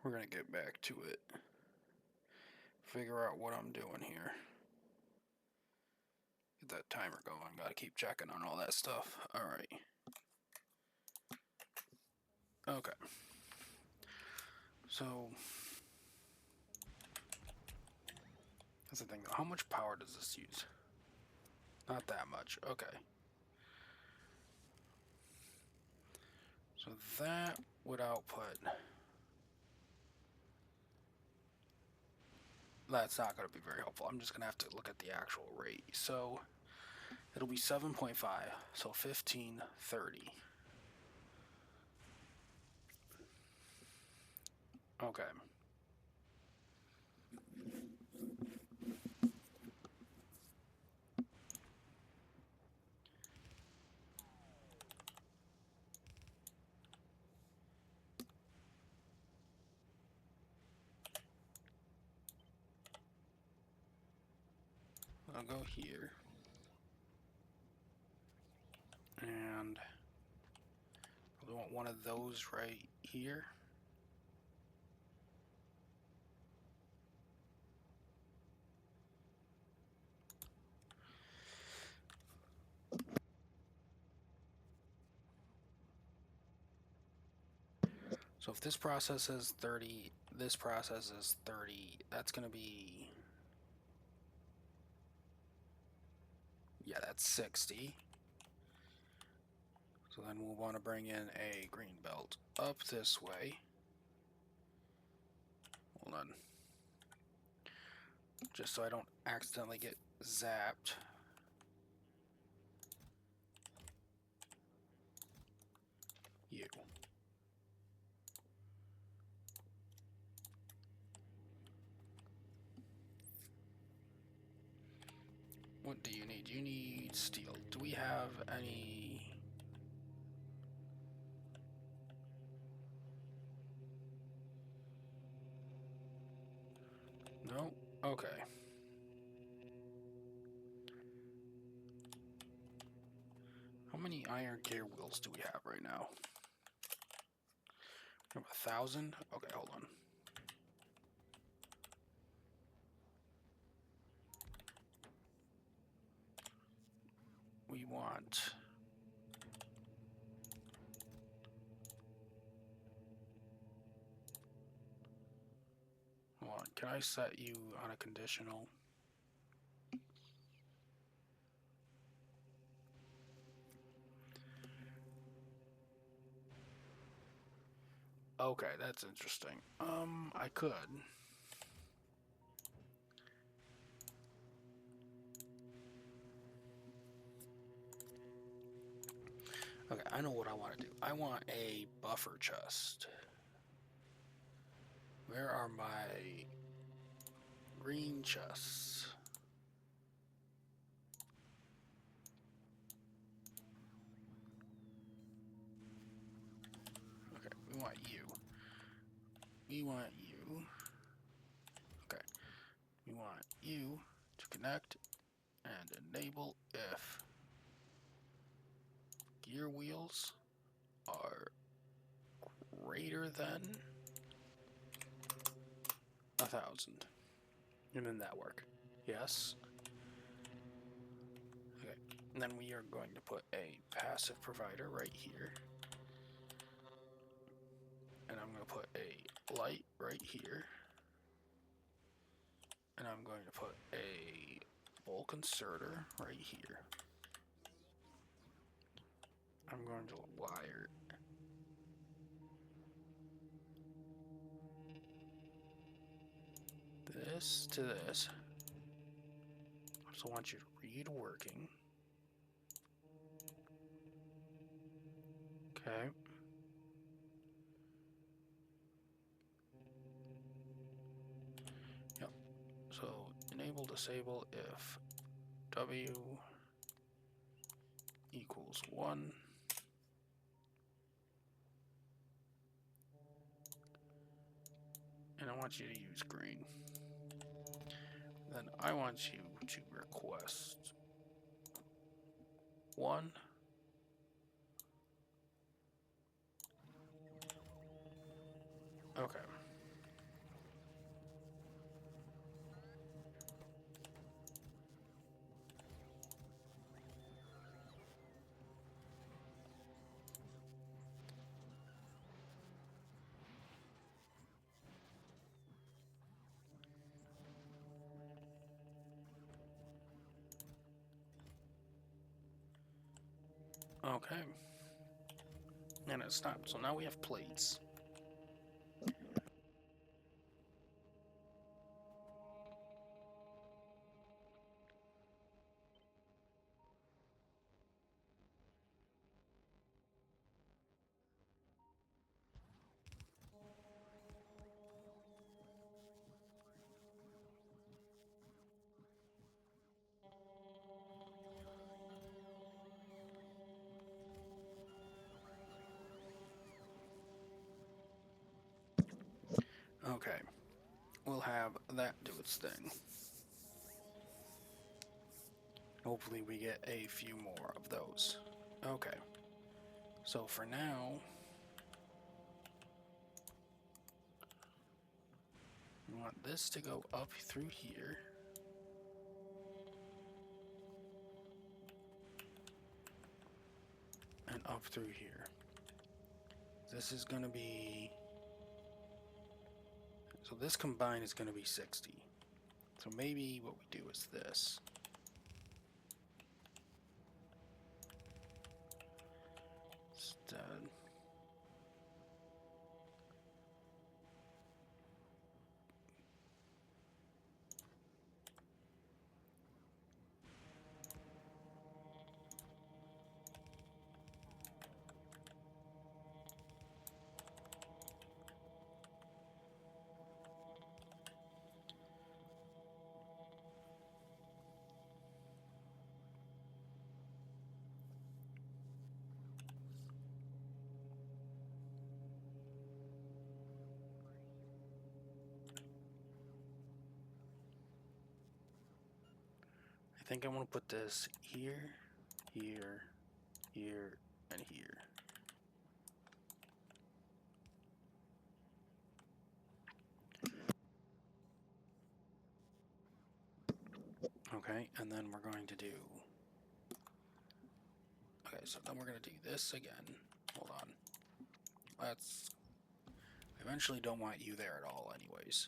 We're gonna get back to it. Figure out what I'm doing here. Get that timer going. Gotta keep checking on all that stuff. Alright. Okay. So, that's the thing though. How much power does this use? Not that much. Okay. So that would output. That's not going to be very helpful. I'm just going to have to look at the actual rate. So it'll be 7.5. So 1530. Okay. I'll go here. And we want one of those right here. So if this process is 30, this process is 30, that's going to be, yeah, that's 60. So then we'll want to bring in a green belt up this way. Hold on. Just so I don't accidentally get zapped. You. What do you need? You need steel. Do we have any? No? Okay. How many iron gear wheels do we have right now? We have 1,000? Okay, hold on. We want... Hold on, can I set you on a conditional? Okay, that's interesting. I could. Okay, I know what I want to do. I want a buffer chest. Where are my green chests? Okay, we want you. We want you. Okay. We want you to connect and enable if gear wheels are greater than 1,000. And then that work. Yes. Okay. And then we are going to put a passive provider right here. And I'm going to put a light right here. And I'm going to put a bulk inserter right here. I'm going to wire this to this. So I want you to read working. Okay. Yep. So enable disable if W equals 1. And I want you to use green. Then I want you to request 1. Okay. Okay. And it stopped. So now we have plates. Okay. We'll have that do its thing. Hopefully we get a few more of those. Okay. So for now, we want this to go up through here. And up through here. This is going to be... So this combined is going to be 60. So maybe what we do is this. Instead... I think I want to put this here, here, here, and here. Okay, and then we're going to do... Okay, so then we're going to do this again. Hold on. Let's... I eventually don't want you there at all anyways.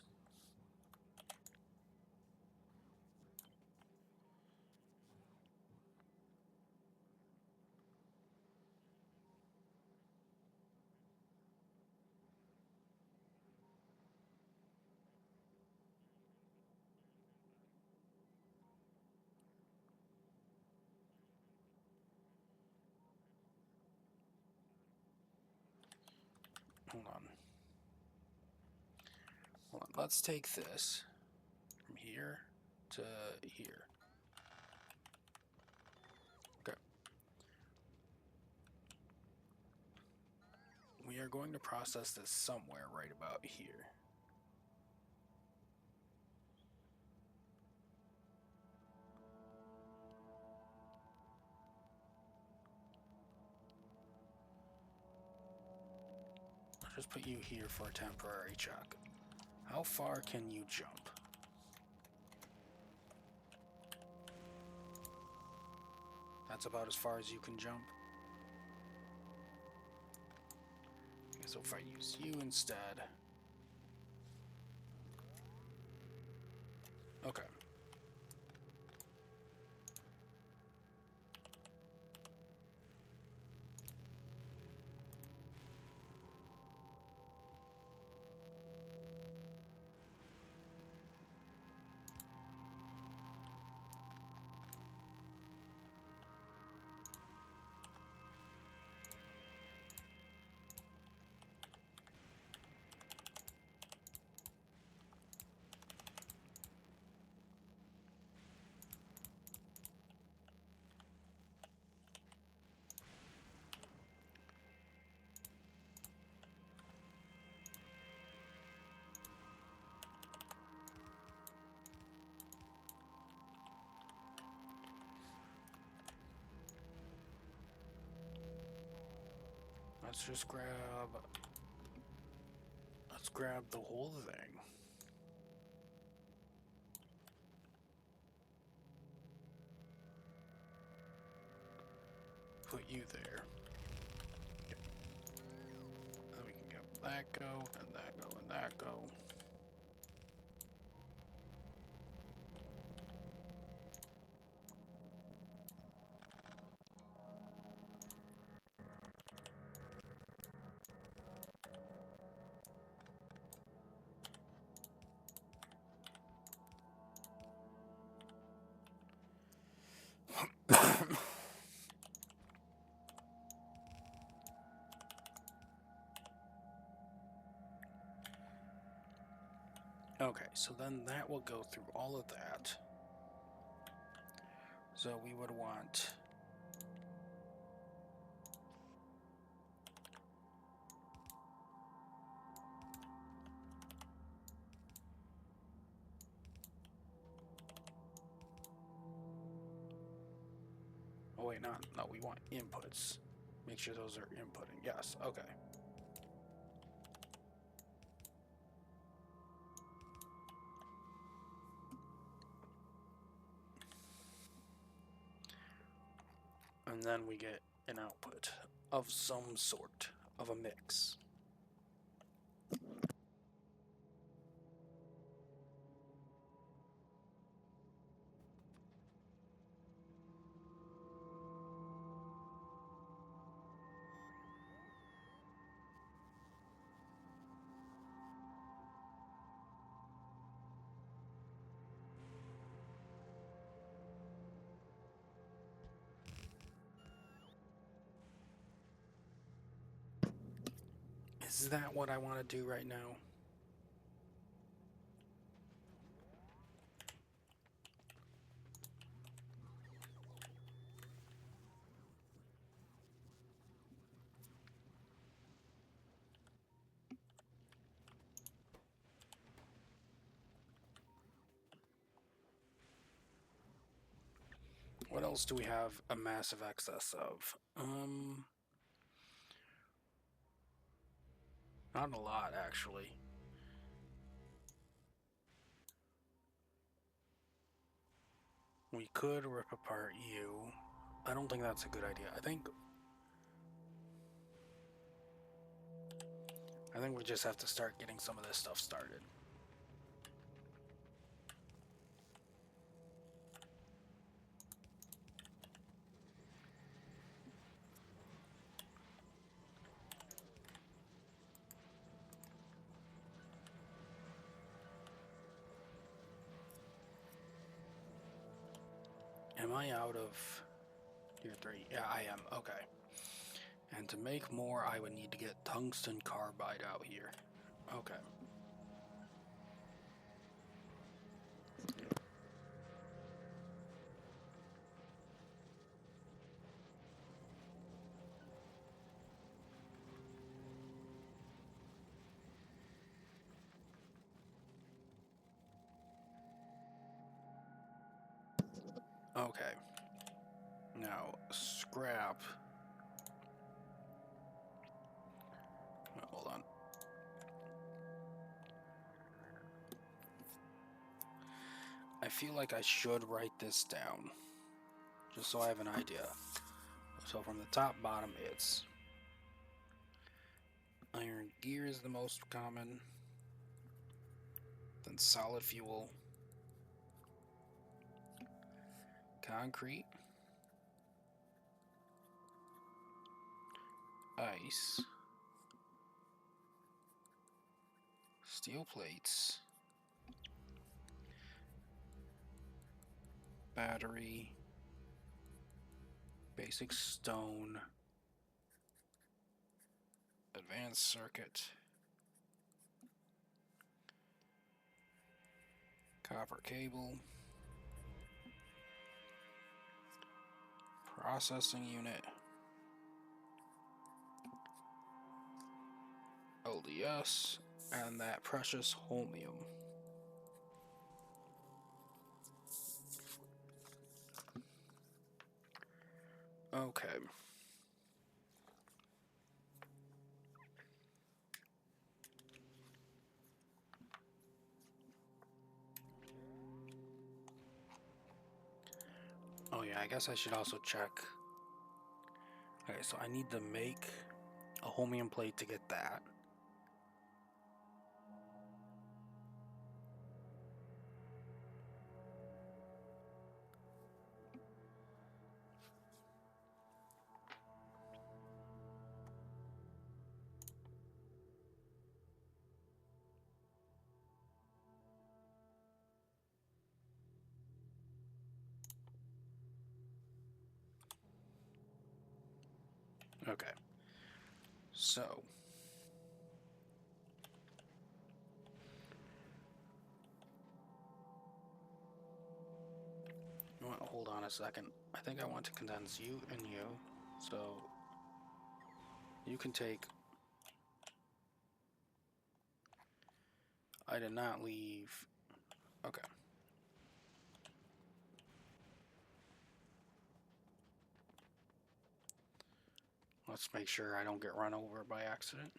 Hold on. Hold on. Let's take this from here to here. Okay. We are going to process this somewhere right about here. I'll just put you here for a temporary check. How far can you jump? That's about as far as you can jump. Okay, so if I use you instead. Okay. Let's just grab... Let's grab the whole thing. Put you there. Okay. Then we can get that go, and that go, and that go. Okay, so then that will go through all of that. So we would want oh wait, no, we want inputs. Make sure those are inputting. Yes, okay. And then we get an output of some sort of a mix. Is that what I want to do right now? What else do we have a massive excess of? Not a lot, actually. We could rip apart you. I don't think that's a good idea. I think we just have to start getting some of this stuff started. Am I out of tier 3? Yeah, I am. Okay. And to make more, I would need to get tungsten carbide out here. Okay. Okay. Now, scrap. Hold on. I feel like I should write this down, just so I have an idea. So from the top bottom, it's iron gear is the most common, then solid fuel, concrete, ice, steel plates, battery, basic stone, advanced circuit, copper cable, processing unit, LDS, and that precious holmium. Okay. Oh yeah, I guess I should also check. Okay, so I need to make a holmium plate to get that. Okay. So want, hold on a second. I think I want to condense you and you. So you can take. I did not leave. Okay. Let's make sure I don't get run over by accident.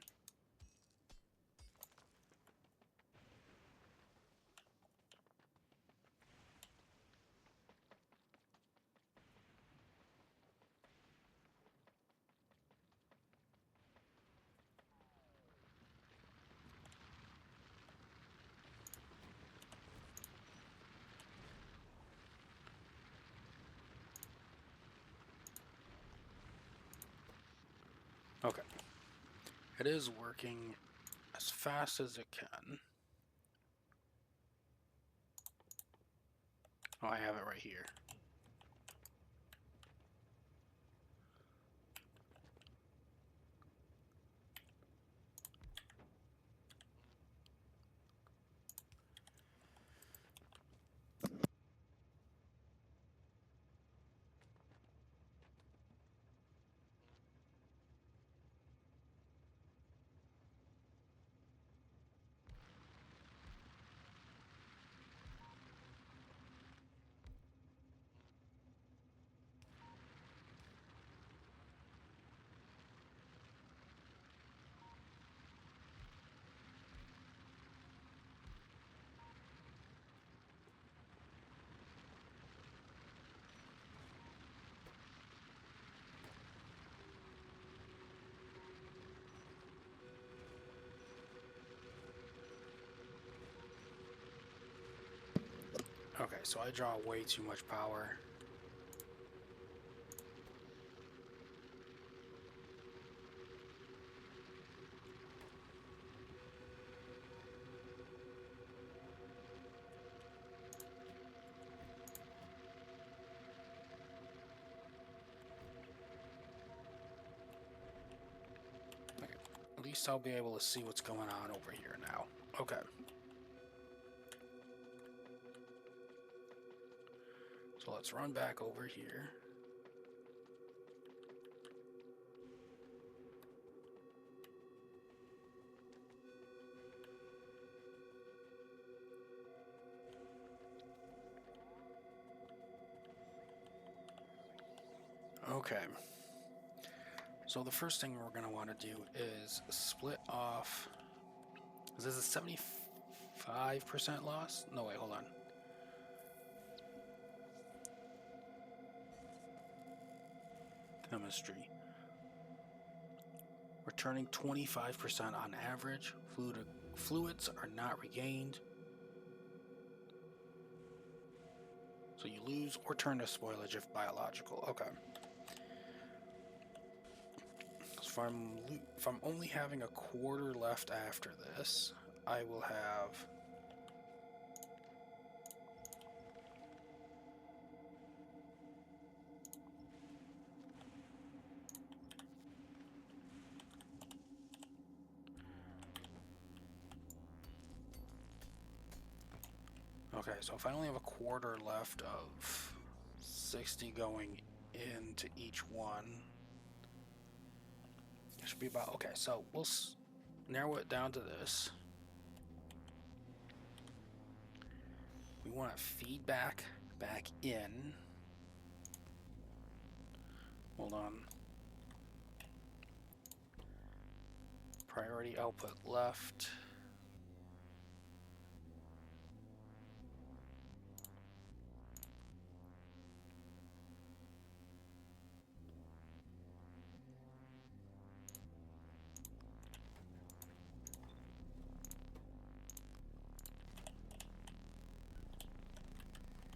Okay. It is working as fast as it can. Oh, I have it right here. Okay, so I draw way too much power. Okay, at least I'll be able to see what's going on over here now. Okay. So let's run back over here. Okay. So the first thing we're going to want to do is split off. Is this a 75% loss? No, wait, hold on. Chemistry. Returning 25% on average. Fluids are not regained. So you lose or turn to spoilage if biological. Okay. So if I'm only having a quarter left after this, I will have... Okay, so if I only have a quarter left of 60 going into each one, it should be about... Okay, so we'll narrow it down to this. We want feedback back in. Hold on. Priority output left.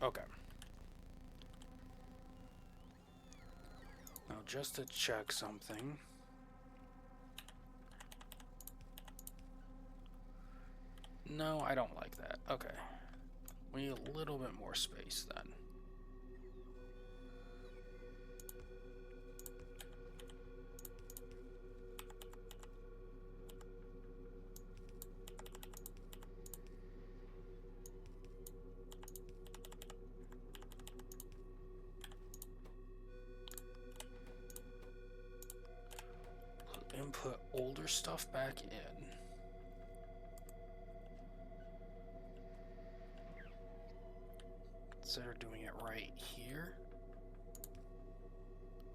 Okay. Now just to check something. No, I don't like that. Okay. We need a little bit more space then. older stuff back in. Consider doing it right here.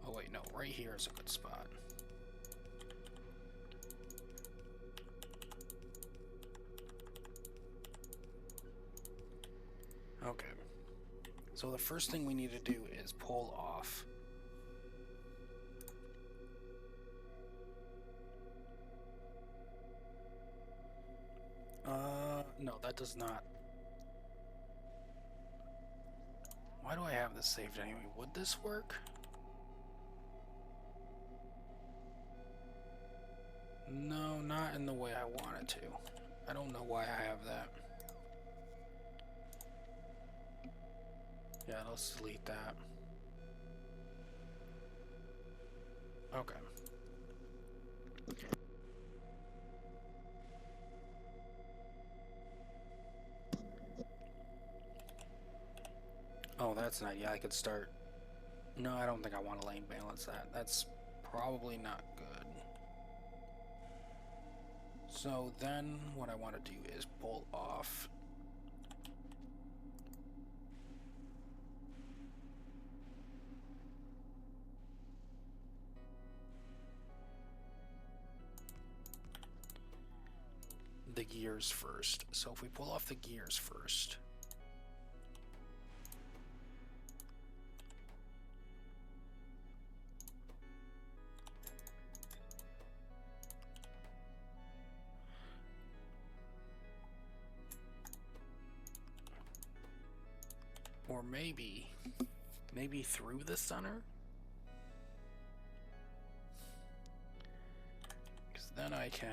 Oh wait, no, right here is a good spot. Okay. So the first thing we need to do is pull off no, that does not. Why do I have this saved anyway? Would this work? No, not in the way I want it to. I don't know why I have that. Yeah, let's delete that. Okay. Oh, that's not. Yeah, I could start. No, I don't think I want to lane balance that. That's probably not good. So then what I want to do is pull off the gears first. So if we pull off the gears first, or maybe through the center, because then I can,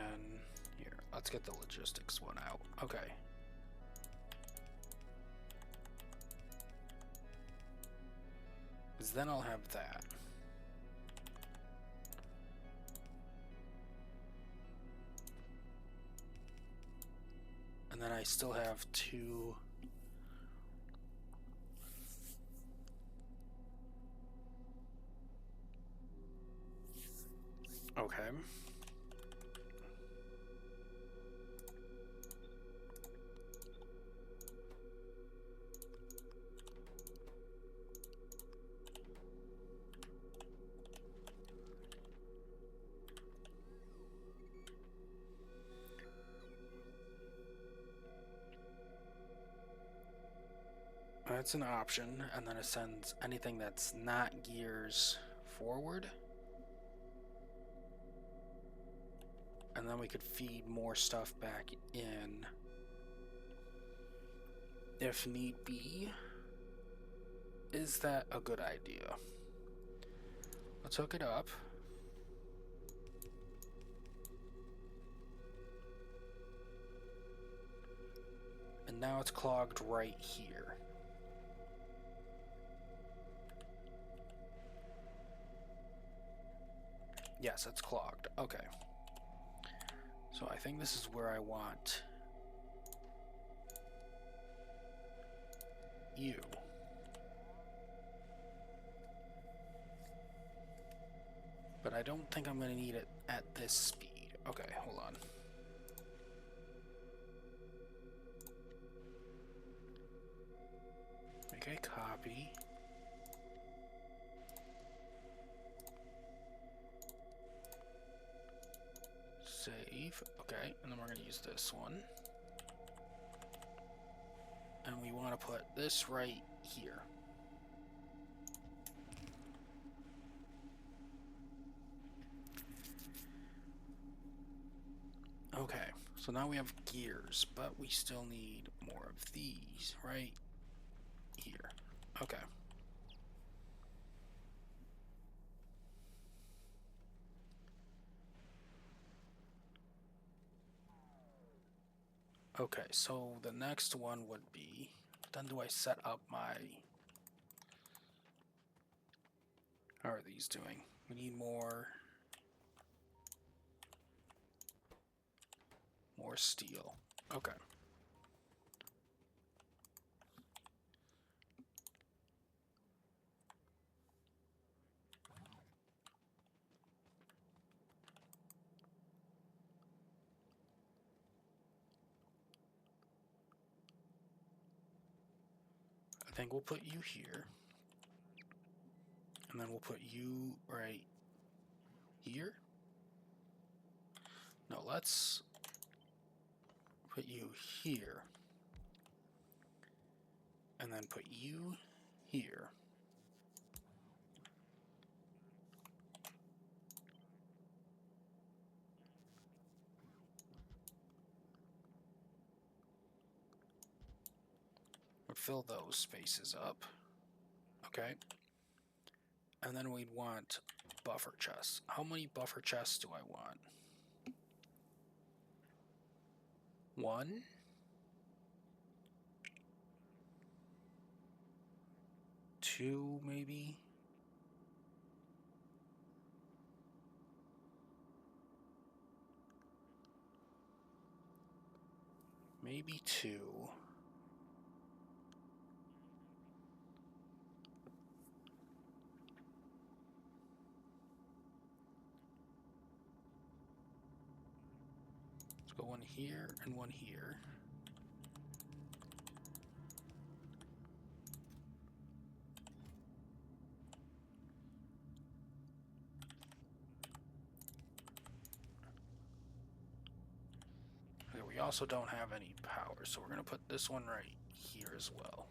here, let's get the logistics one out. Okay. Because then I'll have that. And then I still have two. Okay. That's an option, and then it sends anything that's not gears forward. And then we could feed more stuff back in if need be. Is that a good idea? Let's hook it up. And now it's clogged right here. Yes, it's clogged. Okay. So I think this is where I want you. But I don't think I'm going to need it at this speed. Okay, hold on. Make a copy. Save. Okay, and then we're going to use this one. And we want to put this right here. Okay, so now we have gears, but we still need more of these right here. Okay. Okay, so the next one would be, then do I set up my, how are these doing? We need more steel. Okay. I think we'll put you here. And then we'll put you right here. No, let's put you here. And then put you here. We'll fill those spaces up. Okay. And then we'd want buffer chests. How many buffer chests do I want? 1? 2, maybe? Maybe 2. Let's go 1 here and 1 here. Okay, we also don't have any power, so we're going to put this one right here as well.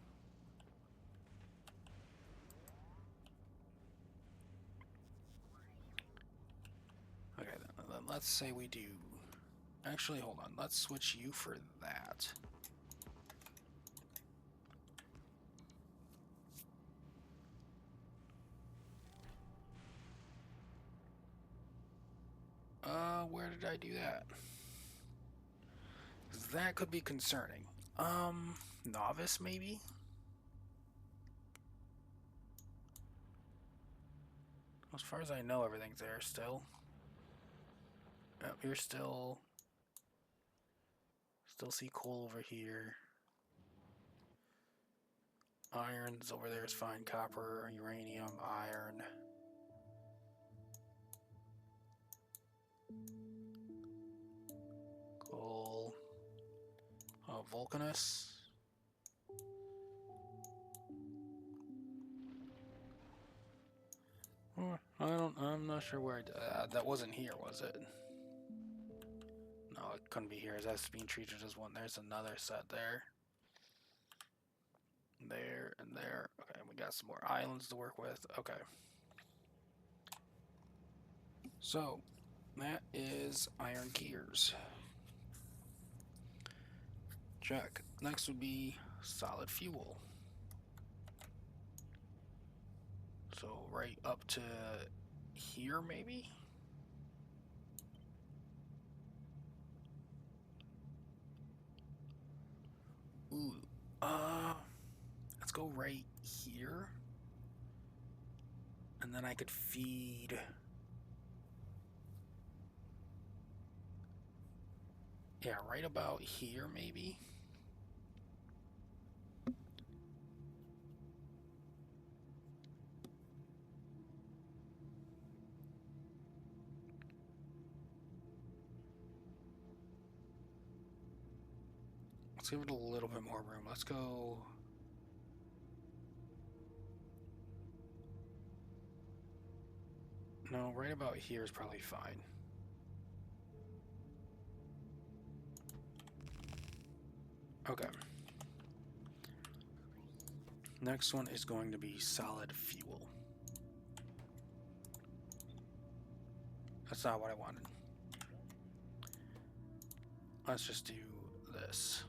Okay, then let's say we do... Actually, hold on. Let's switch you for that. Where did I do that? That could be concerning. Novice maybe? As far as I know, everything's there still. Yep, you're still see coal over here. Iron's over there is fine. Copper, uranium, iron. Coal. Vulcanus. I'm not sure where that wasn't here, was it? No, it couldn't be here. That's being treated as one. There's another set there. There and there. Okay, we got some more islands to work with. Okay. So, that is iron gears. Check. Next would be solid fuel. So, right up to here, maybe? Ooh, let's go right here. And then I could feed... Yeah, right about here, maybe? Let's give it a little bit more room. Let's go... No, right about here is probably fine. Okay. Next one is going to be solid fuel. That's not what I wanted. Let's just do this.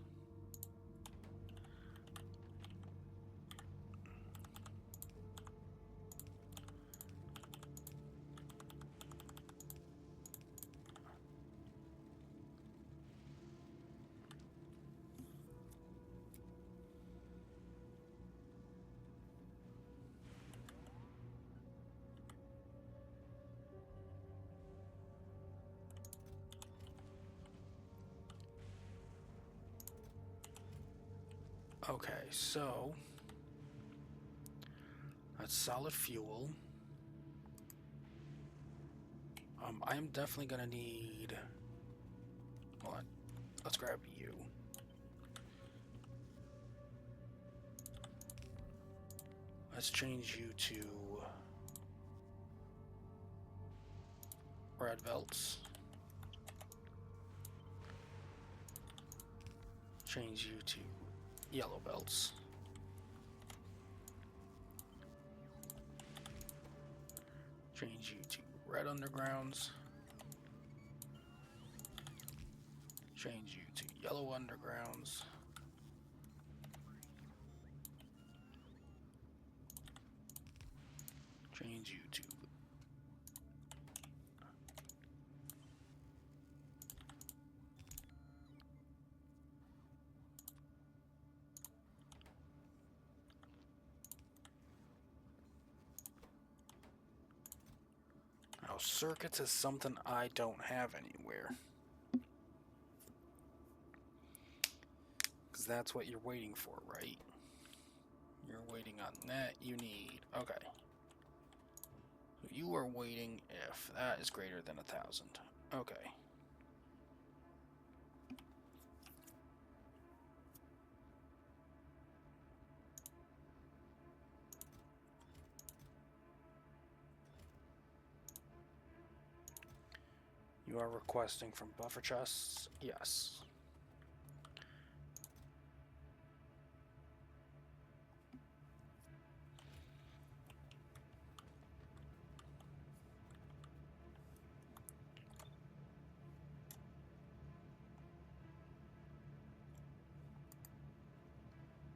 Okay, so that's solid fuel. I am definitely gonna need... Hold on. Let's grab you. Let's change you to red belts. Change you to yellow belts. Change you to red undergrounds. Change you to yellow undergrounds. Change you to now circuits is something I don't have anywhere. Because that's what you're waiting for, right? You're waiting on that. You need... Okay. You are waiting if that is greater than 1,000. Okay. You are requesting from buffer chests? Yes.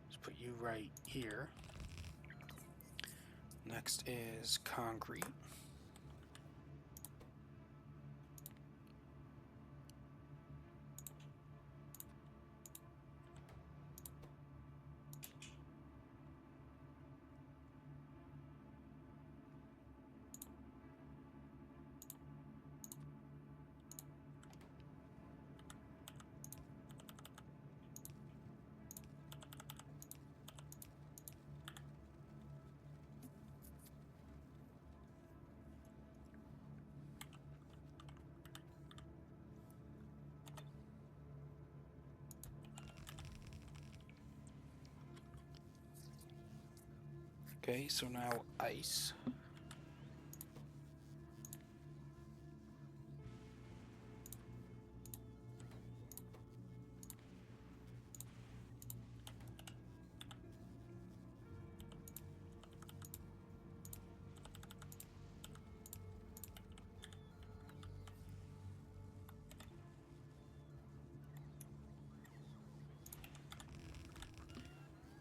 Let's put you right here. Next is concrete. Okay, so now ice.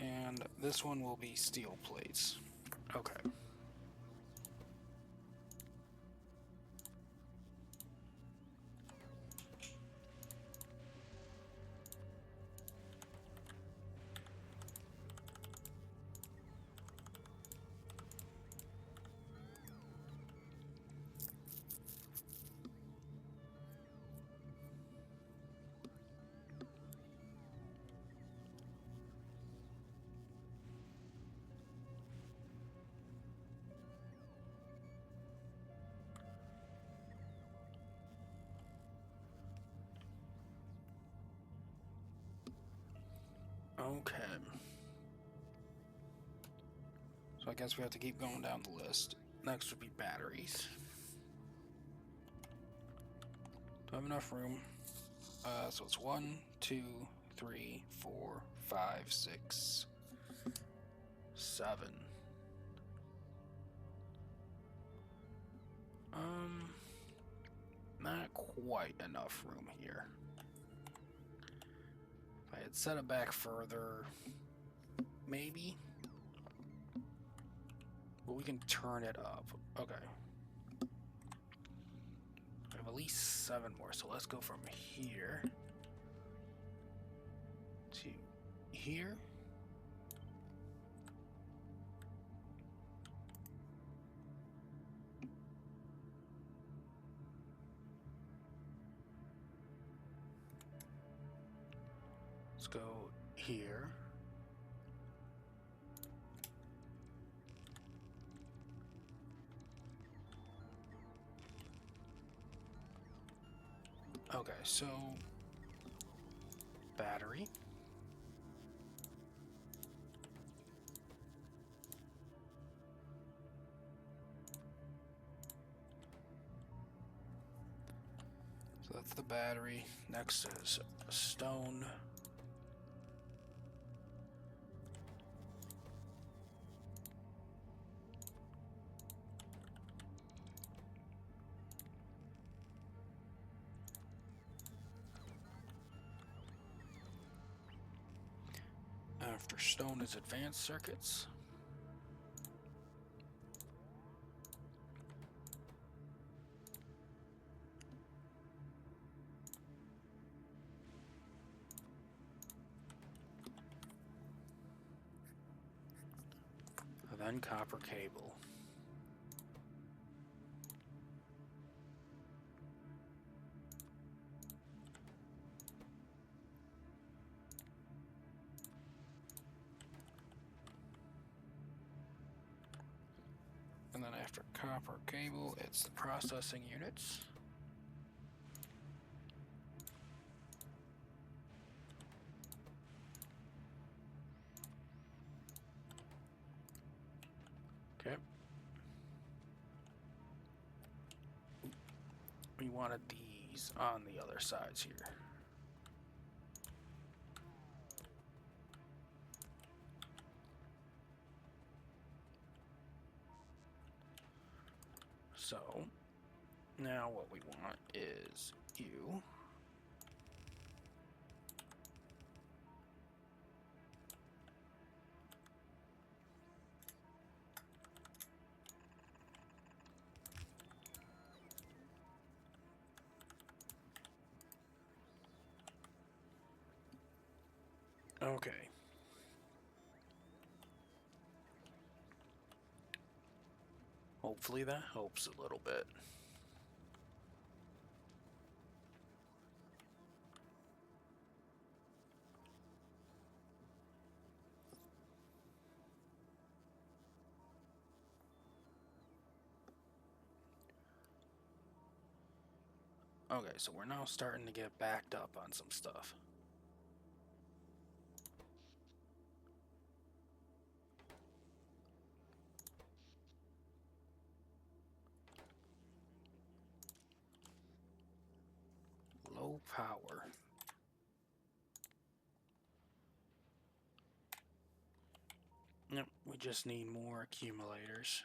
And this one will be steel plates. Okay. Okay. So I guess we have to keep going down the list. Next would be batteries. Do I have enough room? So it's 1, 2, 3, 4, 5, 6, 7. Not quite enough room here. If I had set it back further, maybe. But we can turn it up. Okay. I have at least 7 more, so let's go from here to here. Let's go here. Okay, so battery. with the battery. Next is stone. After stone is advanced circuits. And then copper cable. And then after copper cable, it's the processing units. Okay. We wanted these on the other sides here. So, now what we want is you. Okay. Hopefully that helps a little bit. Okay, so we're now starting to get backed up on some stuff. Low power. Yep, we just need more accumulators.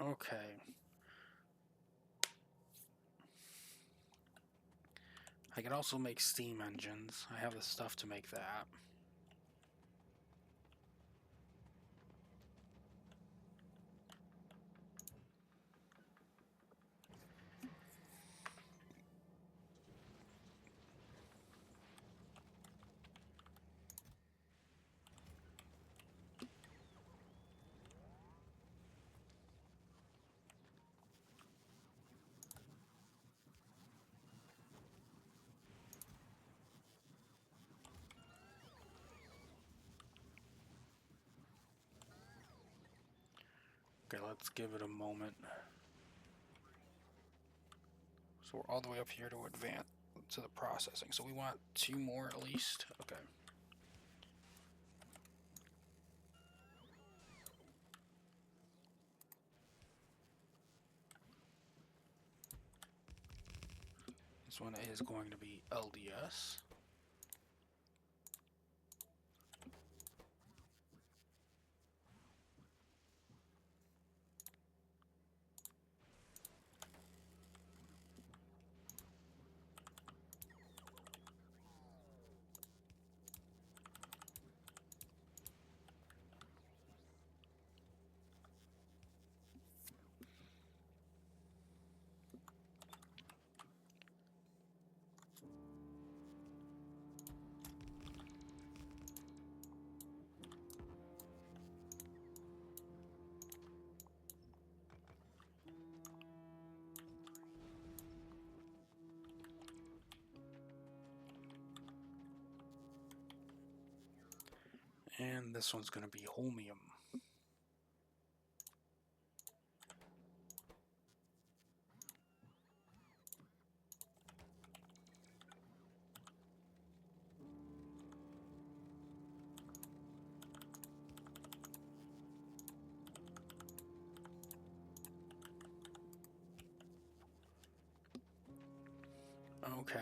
Okay. I can also make steam engines. I have the stuff to make that. Okay, let's give it a moment. So we're all the way up here to advance to the processing. So we want 2 more at least. Okay. This one is going to be LDS. And this one's going to be holmium. Okay.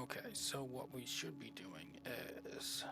Okay, so what we should be doing is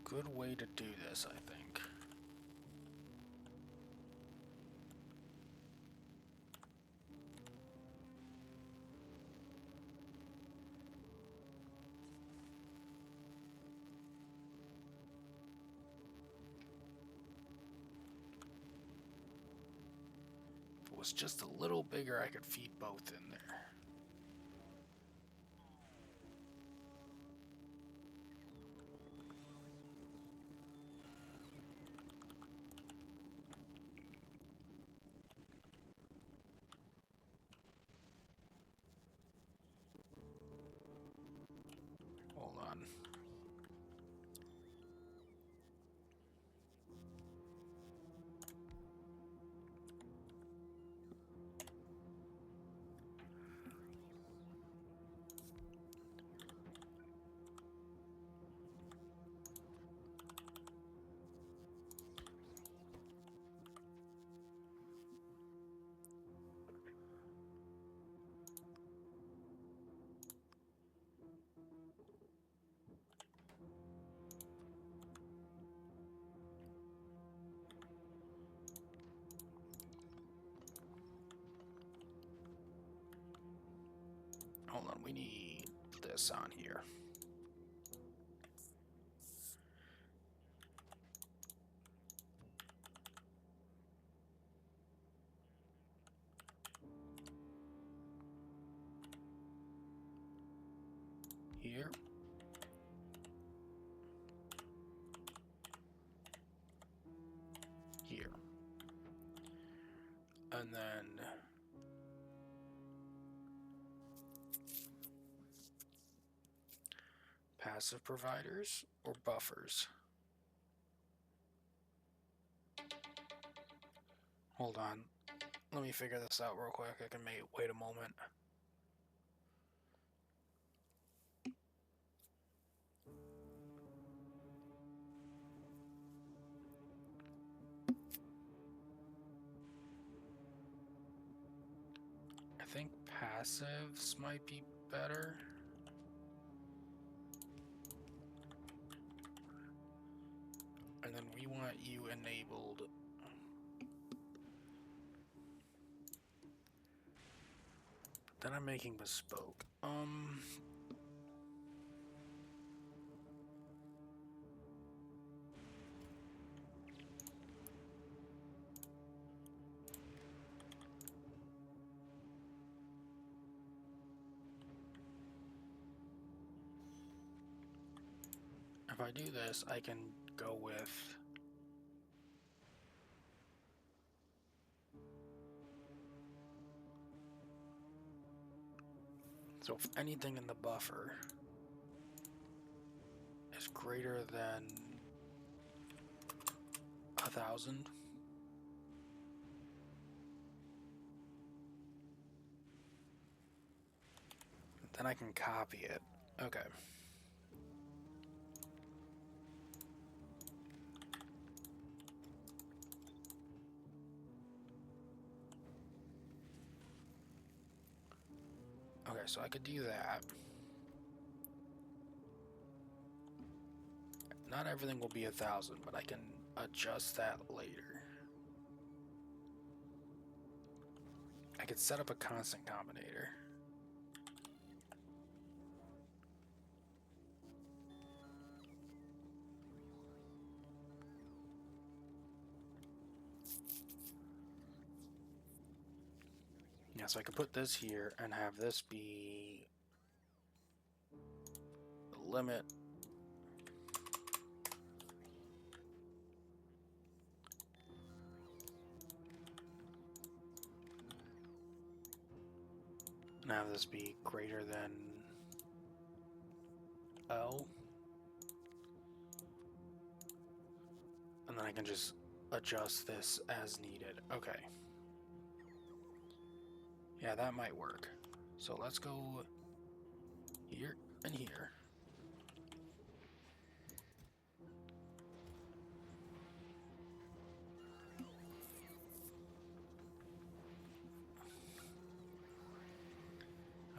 a good way to do this, I think. If it was just a little bigger, I could feed both in there. Hold on. Hold on, we need this on here. Here. Here. And then passive providers or buffers. Hold on. Let me figure this out real quick. I can wait a moment. I think passives might be better. And then we want you enabled. Then I'm making bespoke. If I do this, I can go with so if anything in the buffer is greater than 1,000, and I can copy it. Okay. Okay, so I could do that. Not everything will be 1,000, but I can adjust that later. I could set up a constant combinator. Yeah, so I could put this here and have this be the limit. And have this be greater than L. And then I can just adjust this as needed. Okay. Yeah, that might work. So let's go here and here.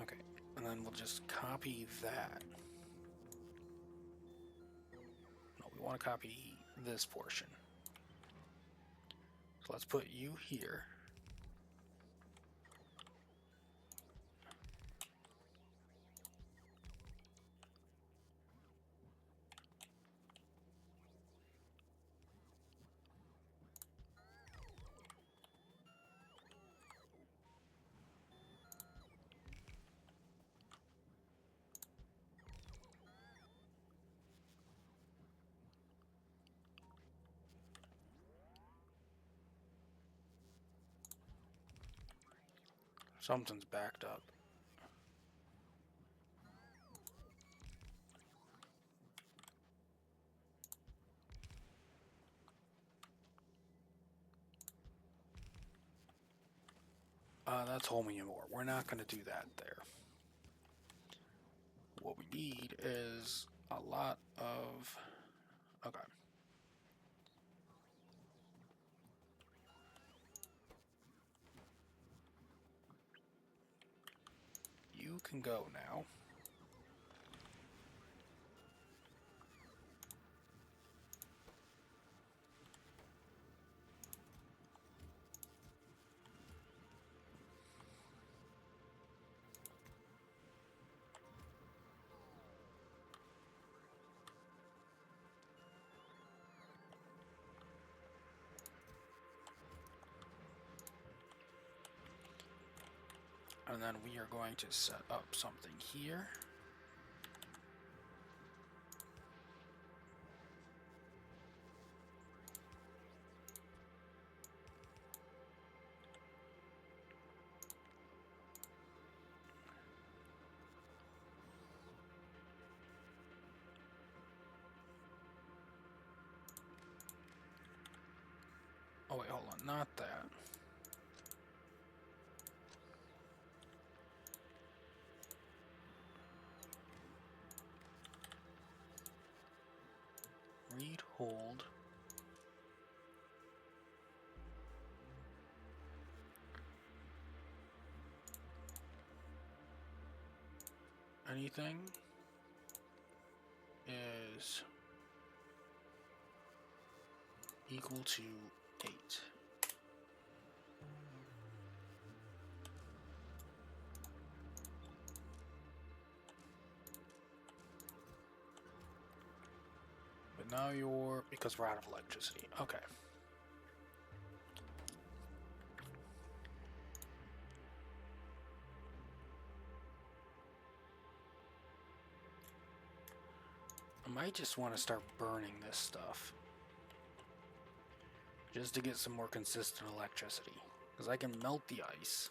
Okay, and then we'll just copy that. No, we want to copy this portion. So let's put you here. Something's backed up. That's Holmium ore. We're not going to do that there. What we need is a lot of... Okay. You can go now. And then we are going to set up something here. Oh wait, hold on, not that. Read, hold. Anything is equal to 8. But now you're, because we're out of electricity. Okay. I might just want to start burning this stuff. Just to get some more consistent electricity. Because I can melt the ice.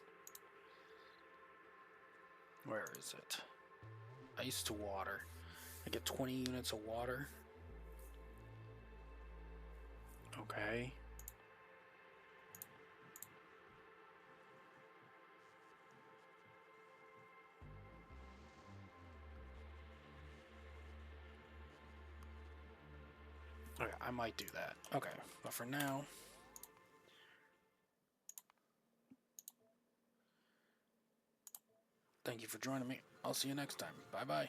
Where is it? Ice to water. I get 20 units of water. Okay. Okay, I might do that. Okay, but for now, thank you for joining me. I'll see you next time. Bye-bye.